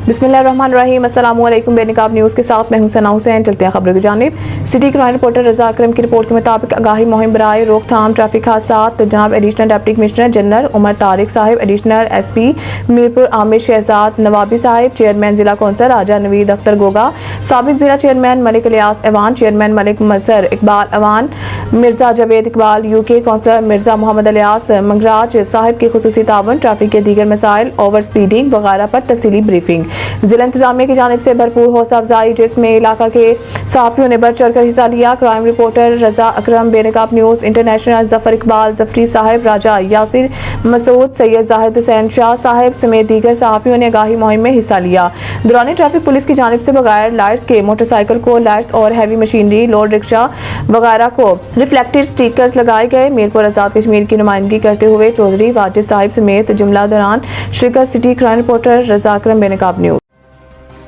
बिस्मिल्लाहिर्रहमानिर्रहीम। अस्सलामुअलैकुम। बेनकाब न्यूज़ के साथ मैं हूं सना हुसैन। चलते हैं खबरों की जानिब। सिटी क्राइम रिपोर्टर रजा अकरम की रिपोर्ट के मुताबिक आगाही मुहिम बराए रोकथाम ट्रैफिक हादसात जनाब additional deputy commissioner general Umar Tariq साहिब, एडिशनल SP मीरपुर आमिर शहजाद नवाबी साहिब, चेयरमैन जिला कौंसल राजा नवीद अख्तर गोगा, साबिक जिला chairman Malik Ilyas Awan, chairman Malik Mazhar Iqbal Awan, Mirza Javed Iqbal, UK council Mirza Mohammad Ilyas Mangraj साहिब की खुसूसी तावन, ट्रैफिक के दीगर मसाइल, ओवर स्पीडिंग वगैरह पर तफसीली ब्रीफिंग। जिला इंतजामिया की जानिब से भरपूर हौसला अफजाई जिसमें इलाका के सहाफियों ने बढ़ चढ़ कर हिस्सा लिया। क्राइम रिपोर्टर रजा अकरम, बेनकाब न्यूज़ इंटरनेशनल, जफर इकबाल जफरी साहिब, राजा यासिर मसूद, सैयद जाहिद हुसैन शाह साहिब समेत दीगर सहाफियों ने आगाही मुहिम में हिस्सा लिया। दौरान ट्रैफिक पुलिस की जानिब से बगैर लाइट्स के मोटरसाइकिल को लाइट्स और हैवी मशीनरी, लोड रिक्शा वगैरह को रिफ्लेक्टेड स्टिकर्स लगाए गए। मीरपुर आजाद कश्मीर की नुमाइंदगी करते हुए चौधरी वाजिद साहिब समेत जुमला दौरान शिरकत। सिटी क्राइम रिपोर्टर रजा अकरम, बेनकाब।